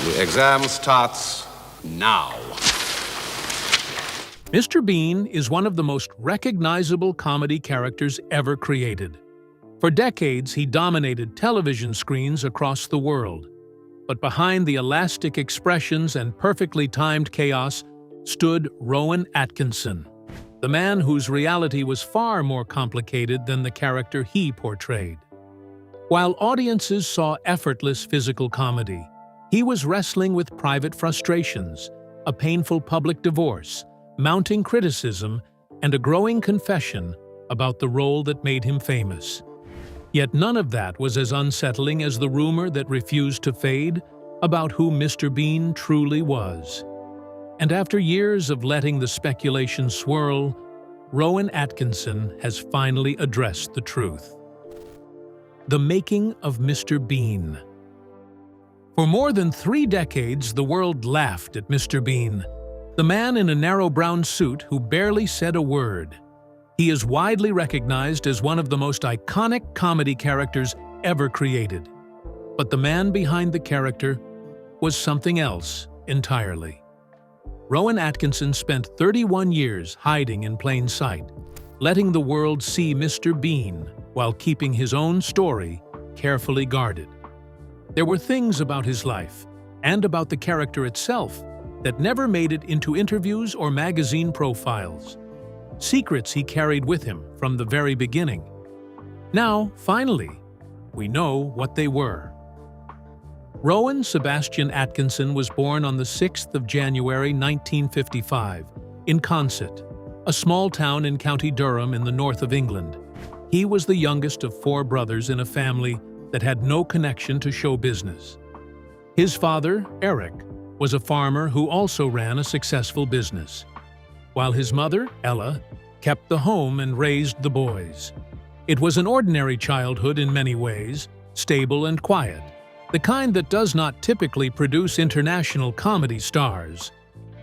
The exam starts now. Mr. Bean is one of the most recognizable comedy characters ever created. For decades, he dominated television screens across the world. But behind the elastic expressions and perfectly timed chaos stood Rowan Atkinson, the man whose reality was far more complicated than the character he portrayed. While audiences saw effortless physical comedy, he was wrestling with private frustrations, a painful public divorce, mounting criticism, and a growing confession about the role that made him famous. Yet none of that was as unsettling as the rumor that refused to fade about who Mr. Bean truly was. And after years of letting the speculation swirl, Rowan Atkinson has finally addressed the truth. The making of Mr. Bean. For more than 3 decades, the world laughed at Mr. Bean, the man in a narrow brown suit who barely said a word. He is widely recognized as one of the most iconic comedy characters ever created. But the man behind the character was something else entirely. Rowan Atkinson spent 31 years hiding in plain sight, letting the world see Mr. Bean while keeping his own story carefully guarded. There were things about his life, and about the character itself, that never made it into interviews or magazine profiles. Secrets he carried with him from the very beginning. Now, finally, we know what they were. Rowan Sebastian Atkinson was born on the 6th of January 1955 in Consett, a small town in County Durham in the north of England. He was the youngest of 4 brothers in a family that had no connection to show business. His father, Eric, was a farmer who also ran a successful business, while his mother, Ella, kept the home and raised the boys. It was an ordinary childhood in many ways, stable and quiet, the kind that does not typically produce international comedy stars.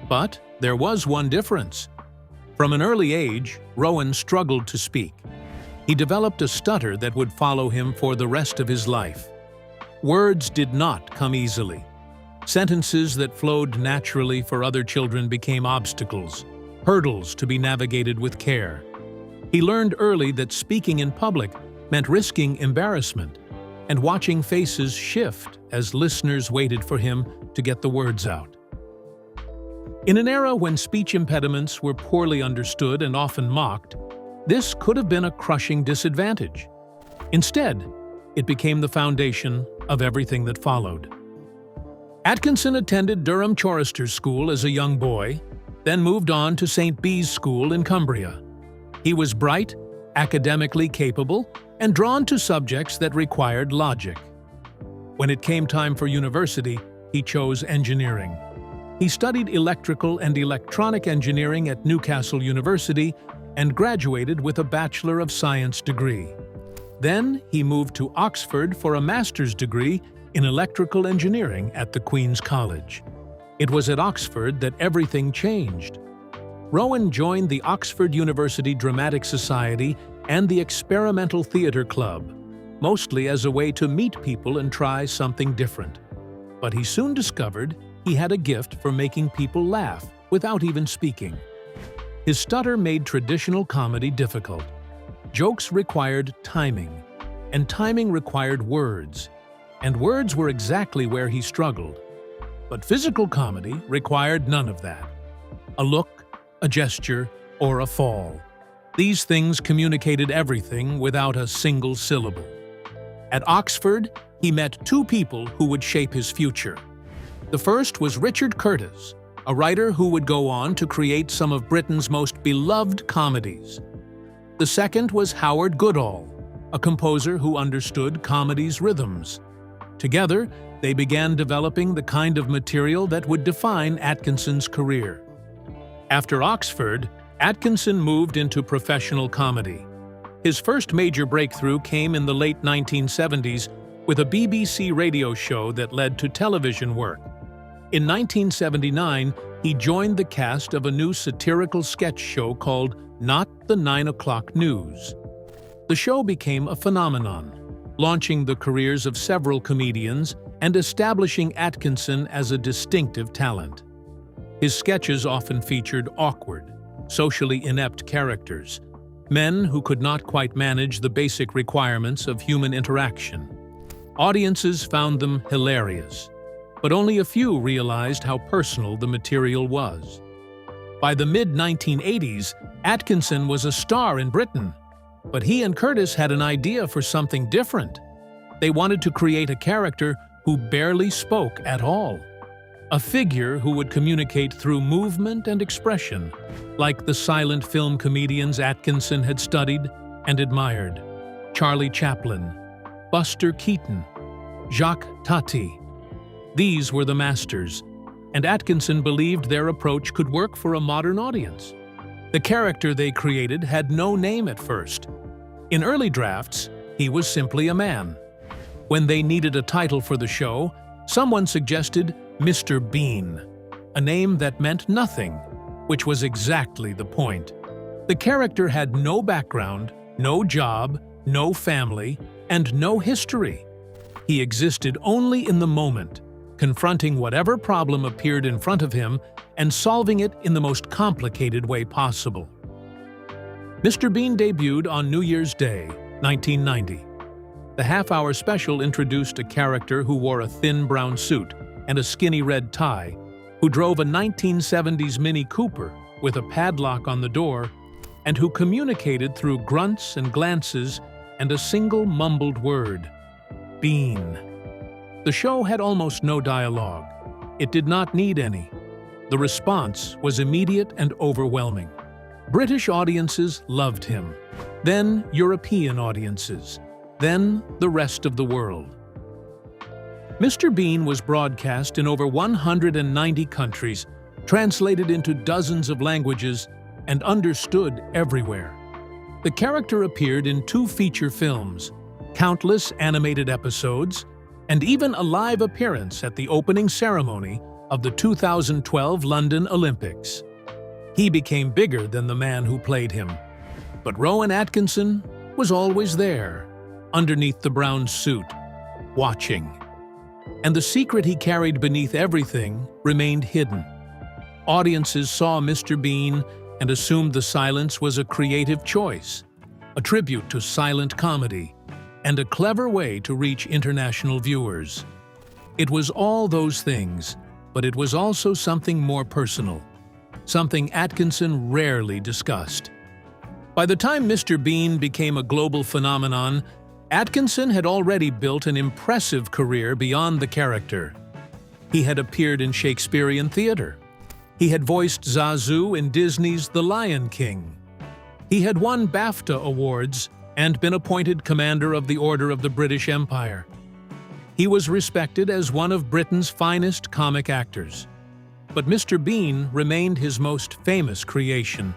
But there was one difference. From an early age, Rowan struggled to speak. He developed a stutter that would follow him for the rest of his life. Words did not come easily. Sentences that flowed naturally for other children became obstacles, hurdles to be navigated with care. He learned early that speaking in public meant risking embarrassment and watching faces shift as listeners waited for him to get the words out. In an era when speech impediments were poorly understood and often mocked, this could have been a crushing disadvantage. Instead, it became the foundation of everything that followed. Atkinson attended Durham Choristers' School as a young boy, then moved on to St. Bees School in Cumbria. He was bright, academically capable, and drawn to subjects that required logic. When it came time for university, he chose engineering. He studied electrical and electronic engineering at Newcastle University and graduated with a Bachelor of Science degree. Then he moved to Oxford for a master's degree in electrical engineering at the Queen's College. It was at Oxford that everything changed. Rowan joined the Oxford University Dramatic Society and the Experimental Theatre Club, mostly as a way to meet people and try something different. But he soon discovered he had a gift for making people laugh without even speaking. His stutter made traditional comedy difficult. Jokes required timing, and timing required words, and words were exactly where he struggled. But physical comedy required none of that. A look, a gesture, or a fall. These things communicated everything without a single syllable. At Oxford, he met 2 people who would shape his future. The first was Richard Curtis, a writer who would go on to create some of Britain's most beloved comedies. The second was Howard Goodall, a composer who understood comedy's rhythms. Together, they began developing the kind of material that would define Atkinson's career. After Oxford, Atkinson moved into professional comedy. His first major breakthrough came in the late 1970s with a BBC radio show that led to television work. In 1979, he joined the cast of a new satirical sketch show called Not the 9 O'Clock News. The show became a phenomenon, launching the careers of several comedians and establishing Atkinson as a distinctive talent. His sketches often featured awkward, socially inept characters, men who could not quite manage the basic requirements of human interaction. Audiences found them hilarious, but only a few realized how personal the material was. By the mid-1980s, Atkinson was a star in Britain, but he and Curtis had an idea for something different. They wanted to create a character who barely spoke at all. A figure who would communicate through movement and expression, like the silent film comedians Atkinson had studied and admired: Charlie Chaplin, Buster Keaton, Jacques Tati. These were the masters, and Atkinson believed their approach could work for a modern audience. The character they created had no name at first. In early drafts, he was simply a man. When they needed a title for the show, someone suggested Mr. Bean, a name that meant nothing, which was exactly the point. The character had no background, no job, no family, and no history. He existed only in the moment, confronting whatever problem appeared in front of him and solving it in the most complicated way possible. Mr. Bean debuted on New Year's Day, 1990. The half-hour special introduced a character who wore a thin brown suit and a skinny red tie, who drove a 1970s Mini Cooper with a padlock on the door, and who communicated through grunts and glances and a single mumbled word: Bean. The show had almost no dialogue. It did not need any. The response was immediate and overwhelming. British audiences loved him, then European audiences, then the rest of the world. Mr. Bean was broadcast in over 190 countries, translated into dozens of languages, and understood everywhere. The character appeared in 2 feature films, countless animated episodes, and even a live appearance at the opening ceremony of the 2012 London Olympics. He became bigger than the man who played him. But Rowan Atkinson was always there, underneath the brown suit, watching. And the secret he carried beneath everything remained hidden. Audiences saw Mr. Bean and assumed the silence was a creative choice, a tribute to silent comedy, and a clever way to reach international viewers. It was all those things, but it was also something more personal, something Atkinson rarely discussed. By the time Mr. Bean became a global phenomenon, Atkinson had already built an impressive career beyond the character. He had appeared in Shakespearean theater. He had voiced Zazu in Disney's The Lion King. He had won BAFTA awards and been appointed Commander of the Order of the British Empire. He was respected as one of Britain's finest comic actors. But Mr. Bean remained his most famous creation,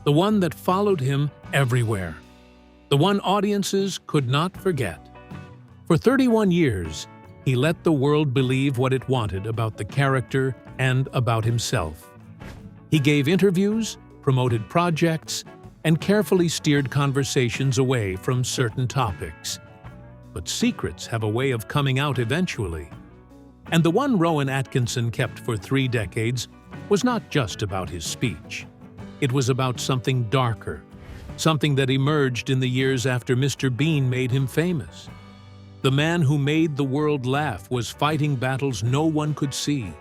the one that followed him everywhere, the one audiences could not forget. For 31 years, he let the world believe what it wanted about the character and about himself. He gave interviews, promoted projects, and carefully steered conversations away from certain topics. But secrets have a way of coming out eventually. And the one Rowan Atkinson kept for 3 decades was not just about his speech. It was about something darker, something that emerged in the years after Mr. Bean made him famous. The man who made the world laugh was fighting battles no one could see.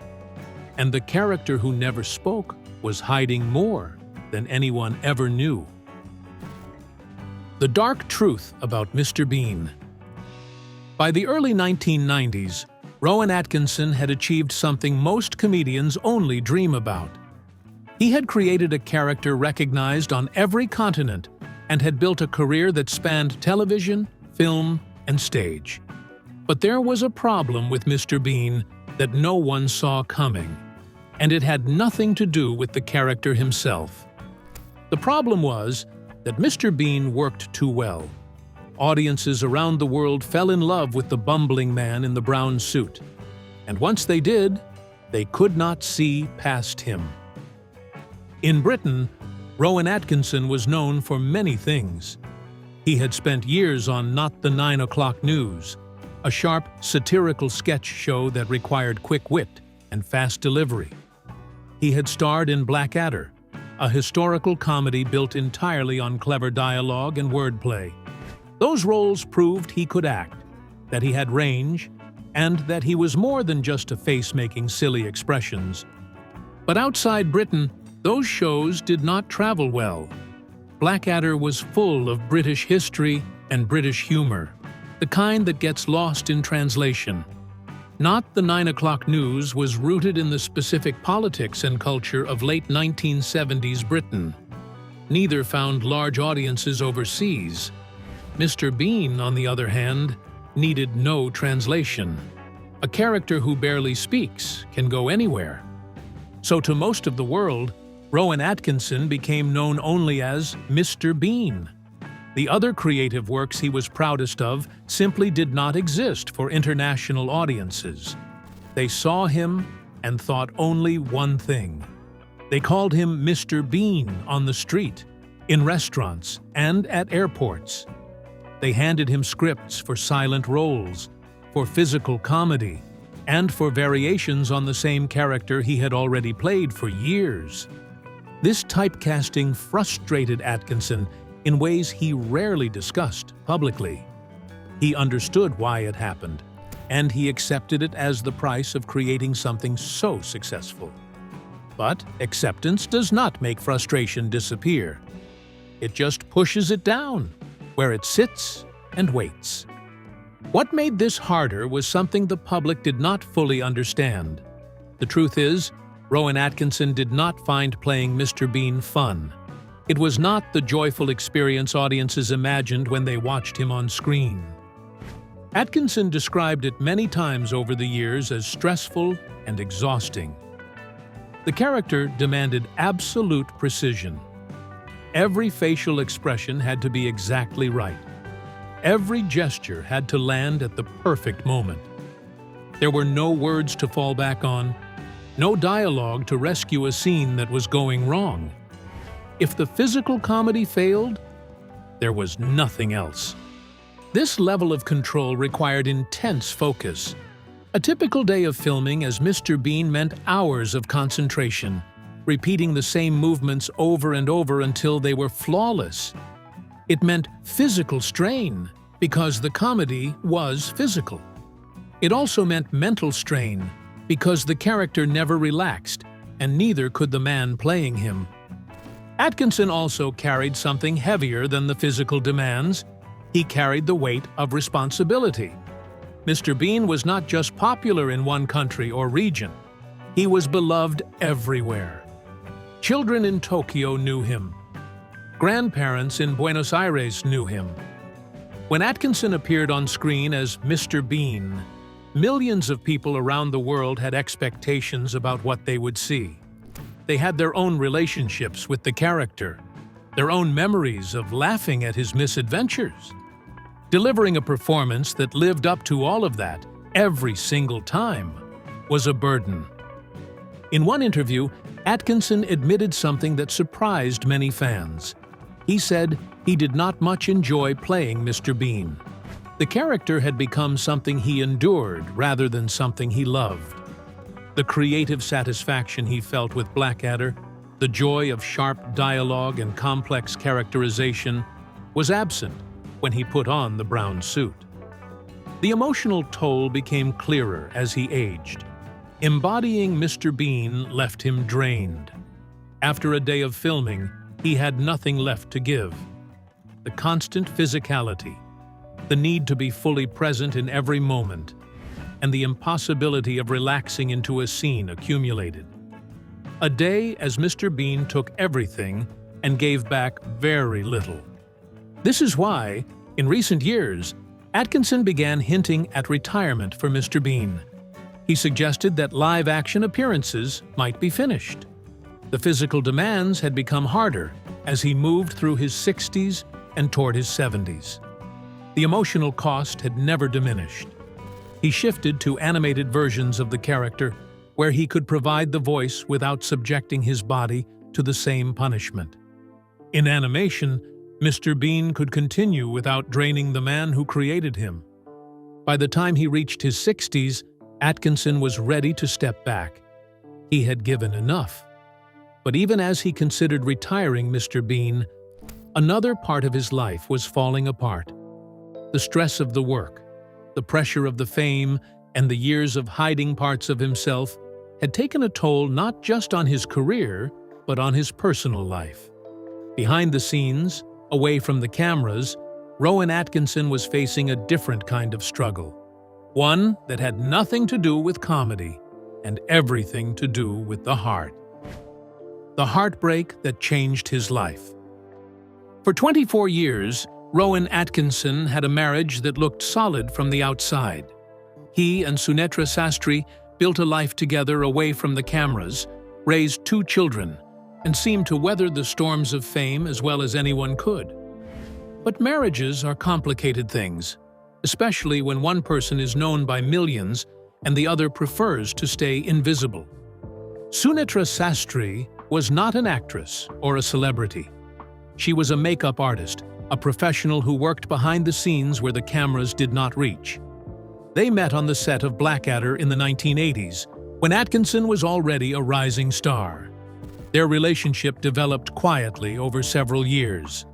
And the character who never spoke was hiding more than anyone ever knew. The dark truth about Mr. Bean. By the early 1990s, Rowan Atkinson had achieved something most comedians only dream about. He had created a character recognized on every continent and had built a career that spanned television, film, and stage. But there was a problem with Mr. Bean that no one saw coming, and it had nothing to do with the character himself. The problem was that Mr. Bean worked too well. Audiences around the world fell in love with the bumbling man in the brown suit, and once they did, they could not see past him. In Britain, Rowan Atkinson was known for many things. He had spent years on Not the 9 O'Clock News, a sharp, satirical sketch show that required quick wit and fast delivery. He had starred in Blackadder, a historical comedy built entirely on clever dialogue and wordplay. Those roles proved he could act, that he had range, and that he was more than just a face making silly expressions. But outside Britain, those shows did not travel well. Blackadder was full of British history and British humor, the kind that gets lost in translation. Not the 9 o'clock news was rooted in the specific politics and culture of late 1970s Britain. Neither found large audiences overseas. Mr. Bean, on the other hand, needed no translation. A character who barely speaks can go anywhere. So to most of the world, Rowan Atkinson became known only as Mr. Bean. The other creative works he was proudest of simply did not exist for international audiences. They saw him and thought only one thing. They called him Mr. Bean on the street, in restaurants, and at airports. They handed him scripts for silent roles, for physical comedy, and for variations on the same character he had already played for years. This typecasting frustrated Atkinson in ways he rarely discussed publicly. He understood why it happened, and he accepted it as the price of creating something so successful. But acceptance does not make frustration disappear. It just pushes it down, where it sits and waits. What made this harder was something the public did not fully understand. The truth is, Rowan Atkinson did not find playing Mr. Bean fun. It was not the joyful experience audiences imagined when they watched him on screen. Atkinson described it many times over the years as stressful and exhausting. The character demanded absolute precision. Every facial expression had to be exactly right. Every gesture had to land at the perfect moment. There were no words to fall back on, no dialogue to rescue a scene that was going wrong. If the physical comedy failed, there was nothing else. This level of control required intense focus. A typical day of filming as Mr. Bean meant hours of concentration, repeating the same movements over and over until they were flawless. It meant physical strain, because the comedy was physical. It also meant mental strain, because the character never relaxed, and neither could the man playing him. Atkinson also carried something heavier than the physical demands. He carried the weight of responsibility. Mr. Bean was not just popular in one country or region. He was beloved everywhere. Children in Tokyo knew him. Grandparents in Buenos Aires knew him. When Atkinson appeared on screen as Mr. Bean, millions of people around the world had expectations about what they would see. They had their own relationships with the character, their own memories of laughing at his misadventures. Delivering a performance that lived up to all of that every single time was a burden. In one interview, Atkinson admitted something that surprised many fans. He said he did not much enjoy playing Mr. Bean. The character had become something he endured rather than something he loved. The creative satisfaction he felt with Blackadder, the joy of sharp dialogue and complex characterization, was absent when he put on the brown suit. The emotional toll became clearer as he aged. Embodying Mr. Bean left him drained. After a day of filming, he had nothing left to give. The constant physicality, the need to be fully present in every moment, and the impossibility of relaxing into a scene accumulated. A day as Mr. Bean took everything and gave back very little. This is why, in recent years, Atkinson began hinting at retirement for Mr. Bean. He suggested that live-action appearances might be finished. The physical demands had become harder as he moved through his 60s and toward his 70s. The emotional cost had never diminished. He shifted to animated versions of the character where he could provide the voice without subjecting his body to the same punishment. In animation, Mr. Bean could continue without draining the man who created him. By the time he reached his 60s, Atkinson was ready to step back. He had given enough. But even as he considered retiring Mr. Bean, another part of his life was falling apart. The stress of the work, the pressure of the fame, and the years of hiding parts of himself had taken a toll not just on his career, but on his personal life. Behind the scenes, away from the cameras, Rowan Atkinson was facing a different kind of struggle. One that had nothing to do with comedy and everything to do with the heart. The heartbreak that changed his life. For 24 years, Rowan Atkinson had a marriage that looked solid from the outside. He and Sunetra Sastry built a life together away from the cameras, raised 2 children, and seemed to weather the storms of fame as well as anyone could. But marriages are complicated things, especially when one person is known by millions and the other prefers to stay invisible. Sunetra Sastry was not an actress or a celebrity. She was a makeup artist, a professional who worked behind the scenes where the cameras did not reach. They met on the set of Blackadder in the 1980s, when Atkinson was already a rising star. Their relationship developed quietly over several years.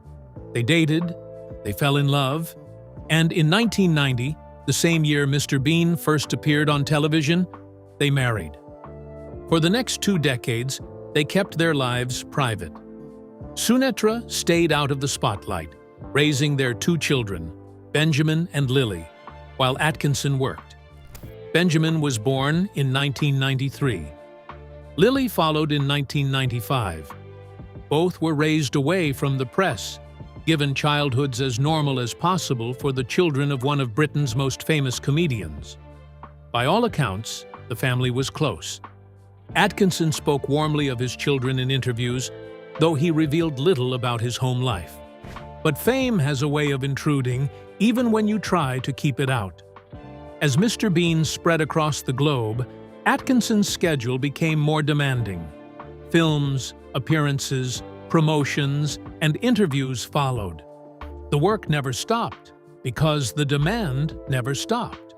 They dated, they fell in love, and in 1990, the same year Mr. Bean first appeared on television, they married. For the next 2 decades, they kept their lives private. Sunetra stayed out of the spotlight, raising their 2 children, Benjamin and Lily, while Atkinson worked. Benjamin was born in 1993. Lily followed in 1995. Both were raised away from the press, given childhoods as normal as possible for the children of one of Britain's most famous comedians. By all accounts, the family was close. Atkinson spoke warmly of his children in interviews, though he revealed little about his home life. But fame has a way of intruding, even when you try to keep it out. As Mr. Bean spread across the globe, Atkinson's schedule became more demanding. Films, appearances, promotions, and interviews followed. The work never stopped, because the demand never stopped.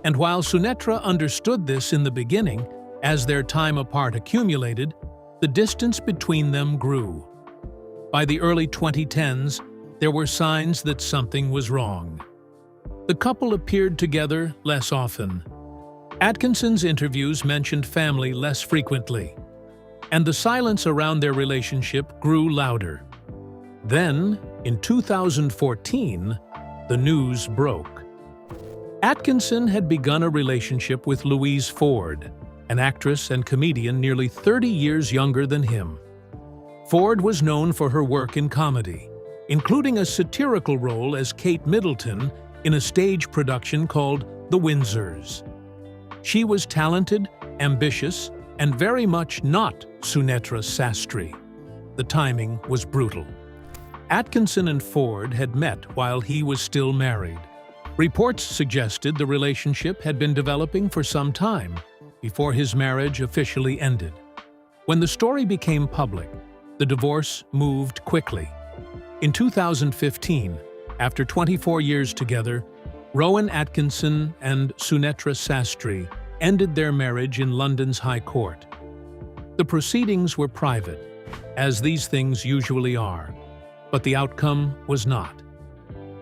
And while Sunetra understood this in the beginning, as their time apart accumulated, the distance between them grew. By the early 2010s, there were signs that something was wrong. The couple appeared together less often. Atkinson's interviews mentioned family less frequently, and the silence around their relationship grew louder. Then, in 2014, the news broke. Atkinson had begun a relationship with Louise Ford, an actress and comedian nearly 30 years younger than him. Ford was known for her work in comedy, including a satirical role as Kate Middleton in a stage production called The Windsors. She was talented, ambitious, and very much not Sunetra Sastry. The timing was brutal. Atkinson and Ford had met while he was still married. Reports suggested the relationship had been developing for some time before his marriage officially ended. When the story became public, the divorce moved quickly. In 2015, after 24 years together, Rowan Atkinson and Sunetra Sastry ended their marriage in London's High Court. The proceedings were private, as these things usually are, but the outcome was not.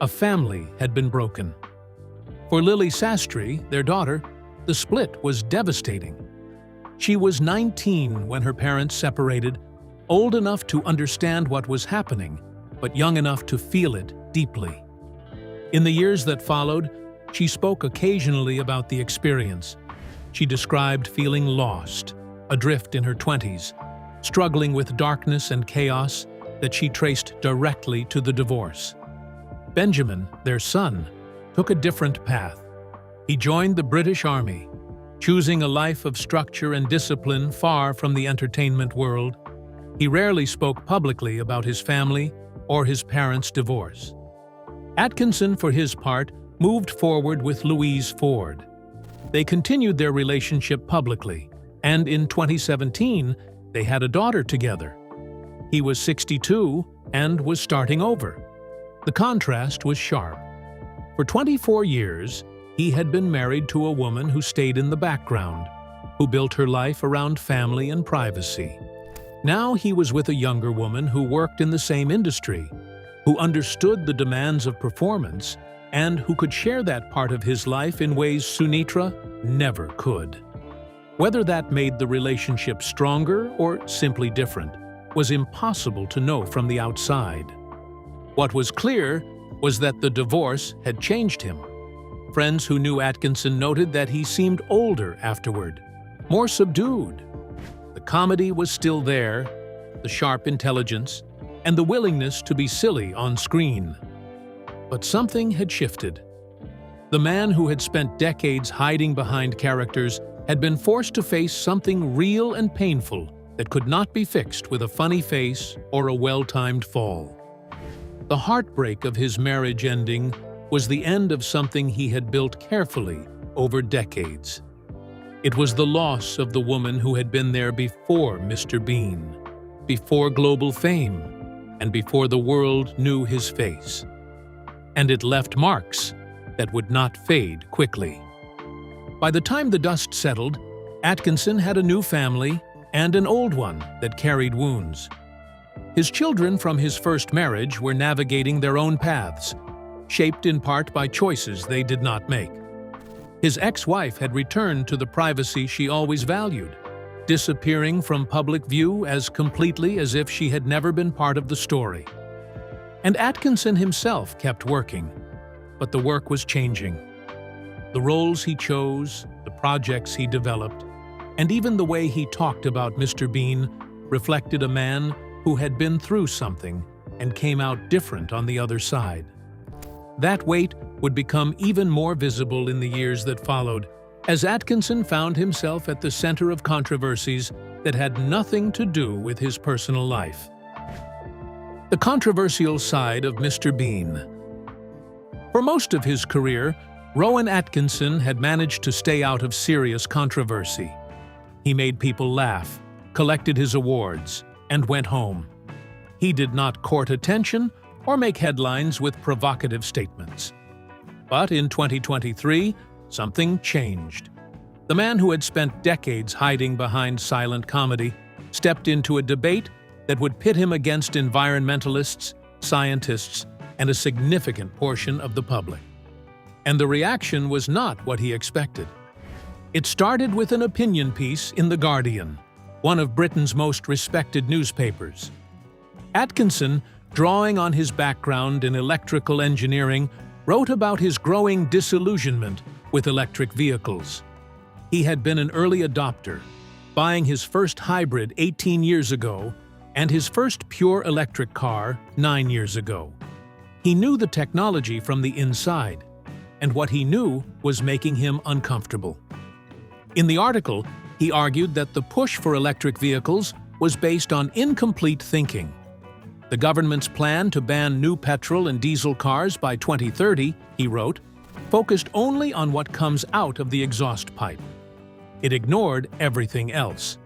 A family had been broken. For Lily Sastry, their daughter, the split was devastating. She was 19 when her parents separated, old enough to understand what was happening, but young enough to feel it deeply. In the years that followed, she spoke occasionally about the experience. She described feeling lost, adrift in her 20s, struggling with darkness and chaos that she traced directly to the divorce. Benjamin, their son, took a different path. He joined the British Army, choosing a life of structure and discipline far from the entertainment world. He rarely spoke publicly about his family or his parents' divorce. Atkinson, for his part, moved forward with Louise Ford. They continued their relationship publicly, and in 2017, they had a daughter together. He was 62 and was starting over. The contrast was sharp. For 24 years, he had been married to a woman who stayed in the background, who built her life around family and privacy. Now he was with a younger woman who worked in the same industry, who understood the demands of performance, and who could share that part of his life in ways Sunitra never could. Whether that made the relationship stronger or simply different was impossible to know from the outside. What was clear was that the divorce had changed him. Friends who knew Atkinson noted that he seemed older afterward, more subdued. The comedy was still there, the sharp intelligence, and the willingness to be silly on screen. But something had shifted. The man who had spent decades hiding behind characters had been forced to face something real and painful that could not be fixed with a funny face or a well-timed fall. The heartbreak of his marriage ending was the end of something he had built carefully over decades. It was the loss of the woman who had been there before Mr. Bean, before global fame, and before the world knew his face. And it left marks that would not fade quickly. By the time the dust settled, Atkinson had a new family and an old one that carried wounds. His children from his first marriage were navigating their own paths, shaped in part by choices they did not make. His ex-wife had returned to the privacy she always valued, disappearing from public view as completely as if she had never been part of the story. And Atkinson himself kept working, but the work was changing. The roles he chose, the projects he developed, and even the way he talked about Mr. Bean reflected a man who had been through something and came out different on the other side. That weight would become even more visible in the years that followed, as Atkinson found himself at the center of controversies that had nothing to do with his personal life. The controversial side of Mr. Bean. For most of his career, Rowan Atkinson had managed to stay out of serious controversy. He made people laugh, collected his awards, and went home. He did not court attention or make headlines with provocative statements. But in 2023, something changed. The man who had spent decades hiding behind silent comedy stepped into a debate that would pit him against environmentalists, scientists, and a significant portion of the public. And the reaction was not what he expected. It started with an opinion piece in The Guardian, one of Britain's most respected newspapers. Atkinson, drawing on his background in electrical engineering, wrote about his growing disillusionment with electric vehicles. He had been an early adopter, buying his first hybrid 18 years ago and his first pure electric car 9 years ago. He knew the technology from the inside, and what he knew was making him uncomfortable. In the article, he argued that the push for electric vehicles was based on incomplete thinking. The government's plan to ban new petrol and diesel cars by 2030, he wrote, focused only on what comes out of the exhaust pipe. It ignored everything else.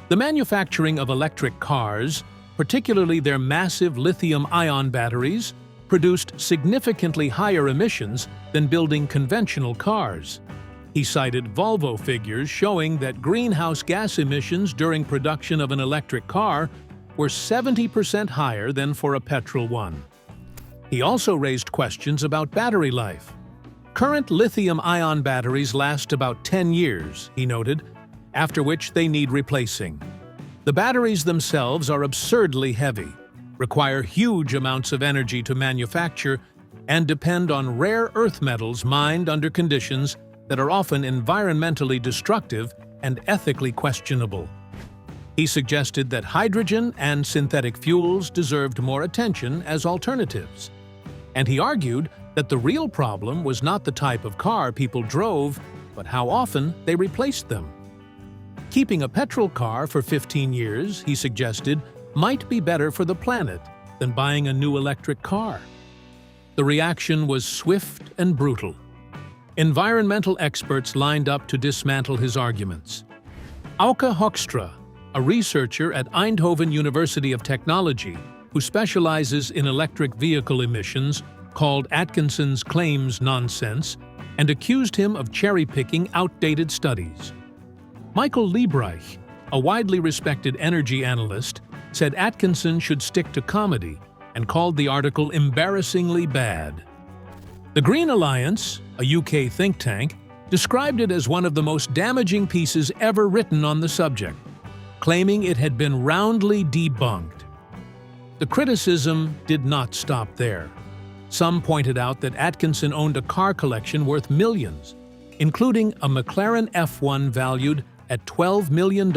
The manufacturing of electric cars, particularly their massive lithium-ion batteries, produced significantly higher emissions than building conventional cars. He cited Volvo figures showing that greenhouse gas emissions during production of an electric car were 70% higher than for a petrol one. He also raised questions about battery life. Current lithium-ion batteries last about 10 years, he noted, after which they need replacing. The batteries themselves are absurdly heavy, require huge amounts of energy to manufacture, and depend on rare earth metals mined under conditions that are often environmentally destructive and ethically questionable. He suggested that hydrogen and synthetic fuels deserved more attention as alternatives. And he argued that the real problem was not the type of car people drove, but how often they replaced them. Keeping a petrol car for 15 years, he suggested, might be better for the planet than buying a new electric car. The reaction was swift and brutal. Environmental experts lined up to dismantle his arguments. Auke Hoekstra, a researcher at Eindhoven University of Technology who specializes in electric vehicle emissions, called Atkinson's claims nonsense and accused him of cherry-picking outdated studies. Michael Liebreich, a widely respected energy analyst, said Atkinson should stick to comedy and called the article embarrassingly bad. The Green Alliance, a UK think tank, described it as one of the most damaging pieces ever written on the subject, claiming it had been roundly debunked. The criticism did not stop there. Some pointed out that Atkinson owned a car collection worth millions, including a McLaren F1 valued at $12 million.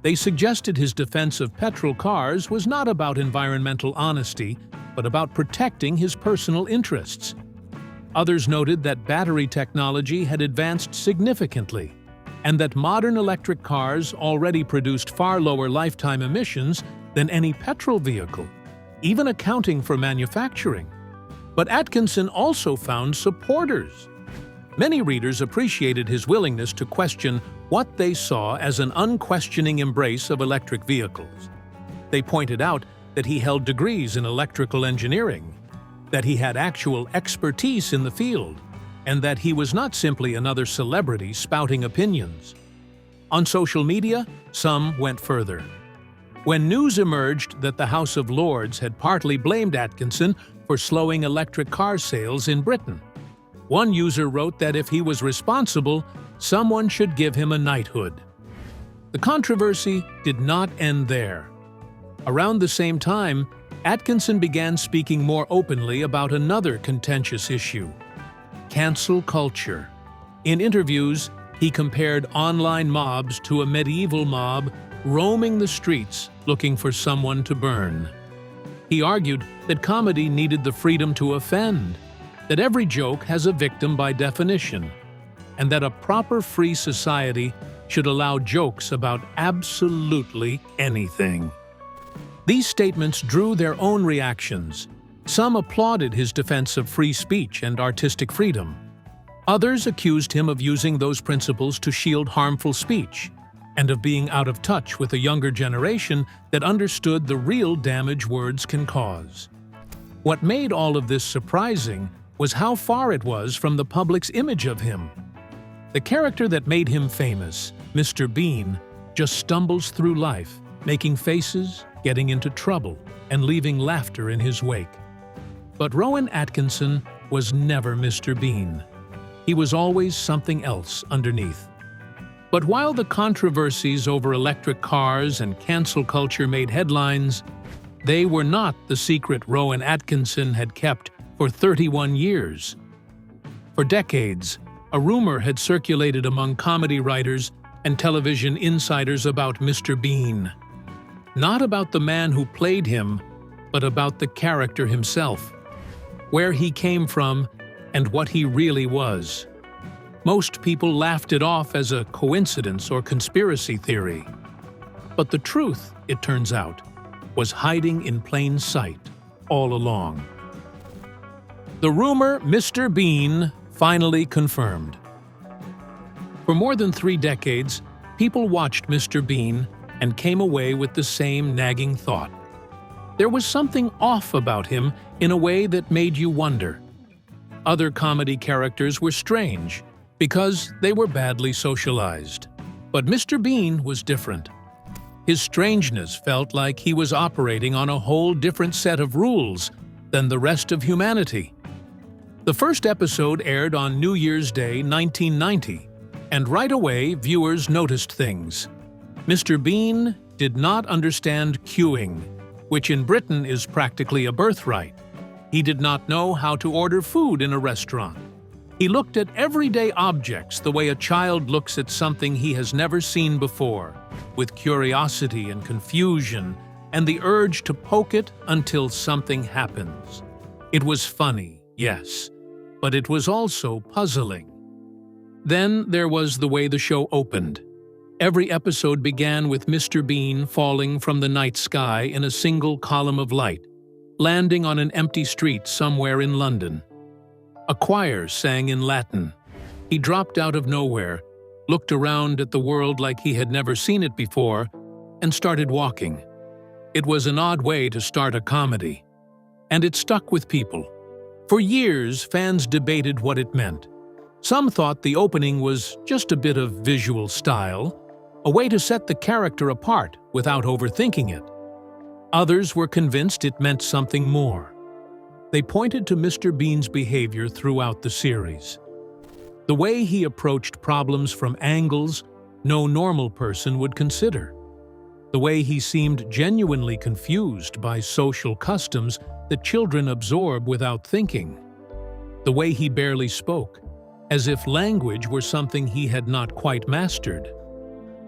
They suggested his defense of petrol cars was not about environmental honesty, but about protecting his personal interests. Others noted that battery technology had advanced significantly, and that modern electric cars already produced far lower lifetime emissions than any petrol vehicle, even accounting for manufacturing. But Atkinson also found supporters. Many readers appreciated his willingness to question what they saw as an unquestioning embrace of electric vehicles. They pointed out that he held degrees in electrical engineering, that he had actual expertise in the field, and that he was not simply another celebrity spouting opinions. On social media, some went further. When news emerged that the House of Lords had partly blamed Atkinson for slowing electric car sales in Britain, one user wrote that if he was responsible, someone should give him a knighthood. The controversy did not end there. Around the same time, Atkinson began speaking more openly about another contentious issue: cancel culture. In interviews, he compared online mobs to a medieval mob roaming the streets looking for someone to burn. He argued that comedy needed the freedom to offend, that every joke has a victim by definition, and that a proper free society should allow jokes about absolutely anything. These statements drew their own reactions. Some applauded his defense of free speech and artistic freedom. Others accused him of using those principles to shield harmful speech, and of being out of touch with a younger generation that understood the real damage words can cause. What made all of this surprising was how far it was from the public's image of him. The character that made him famous, Mr. Bean, just stumbles through life, making faces, getting into trouble, and leaving laughter in his wake. But Rowan Atkinson was never Mr. Bean. He was always something else underneath. But while the controversies over electric cars and cancel culture made headlines, they were not the secret Rowan Atkinson had kept for 31 years. For decades, a rumor had circulated among comedy writers and television insiders about Mr. Bean. Not about the man who played him, but about the character himself, where he came from, and what he really was. Most people laughed it off as a coincidence or conspiracy theory. But the truth, it turns out, was hiding in plain sight all along. The rumor Mr. Bean finally confirmed. For more than 3 decades, people watched Mr. Bean and came away with the same nagging thought. There was something off about him in a way that made you wonder. Other comedy characters were strange because they were badly socialized. But Mr. Bean was different. His strangeness felt like he was operating on a whole different set of rules than the rest of humanity. The first episode aired on New Year's Day 1990, and right away viewers noticed things. Mr. Bean did not understand queuing, which in Britain is practically a birthright. He did not know how to order food in a restaurant. He looked at everyday objects the way a child looks at something he has never seen before, with curiosity and confusion and the urge to poke it until something happens. It was funny, yes, but it was also puzzling. Then there was the way the show opened. Every episode began with Mr. Bean falling from the night sky in a single column of light, landing on an empty street somewhere in London. A choir sang in Latin. He dropped out of nowhere, looked around at the world like he had never seen it before, and started walking. It was an odd way to start a comedy, and it stuck with people. For years, fans debated what it meant. Some thought the opening was just a bit of visual style, a way to set the character apart without overthinking it. Others were convinced it meant something more. They pointed to Mr. Bean's behavior throughout the series. The way he approached problems from angles no normal person would consider. The way he seemed genuinely confused by social customs that children absorb without thinking. The way he barely spoke, as if language were something he had not quite mastered.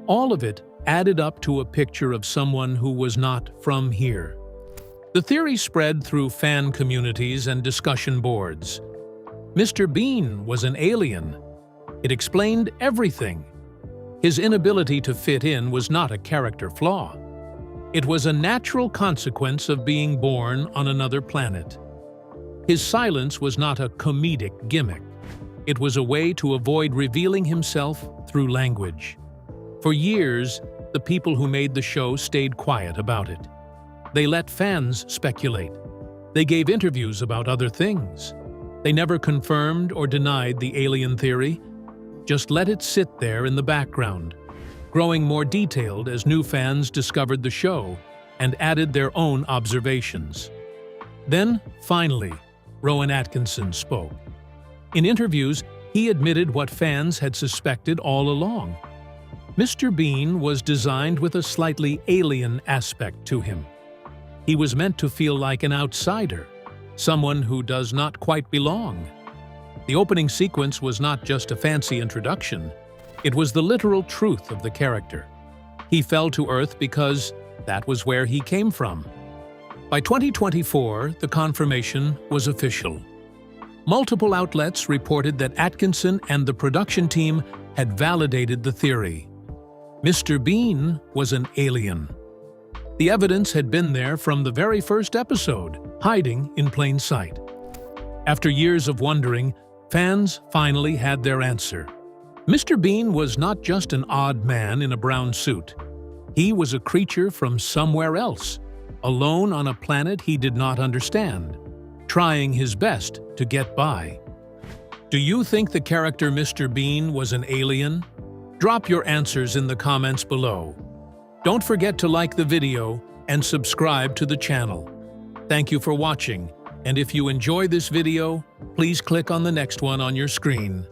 All of it added up to a picture of someone who was not from here. The theory spread through fan communities and discussion boards. Mr. Bean was an alien. It explained everything. His inability to fit in was not a character flaw. It was a natural consequence of being born on another planet. His silence was not a comedic gimmick. It was a way to avoid revealing himself through language. For years, the people who made the show stayed quiet about it. They let fans speculate. They gave interviews about other things. They never confirmed or denied the alien theory, just let it sit there in the background, growing more detailed as new fans discovered the show and added their own observations. Then, finally, Rowan Atkinson spoke. In interviews, he admitted what fans had suspected all along. Mr. Bean was designed with a slightly alien aspect to him. He was meant to feel like an outsider, someone who does not quite belong. The opening sequence was not just a fancy introduction. It was the literal truth of the character. He fell to Earth because that was where he came from. By 2024, the confirmation was official. Multiple outlets reported that Atkinson and the production team had validated the theory. Mr. Bean was an alien. The evidence had been there from the very first episode, hiding in plain sight. After years of wondering, fans finally had their answer. Mr. Bean was not just an odd man in a brown suit. He was a creature from somewhere else, alone on a planet he did not understand, trying his best to get by. Do you think the character Mr. Bean was an alien? Drop your answers in the comments below. Don't forget to like the video and subscribe to the channel. Thank you for watching, and if you enjoy this video, please click on the next one on your screen.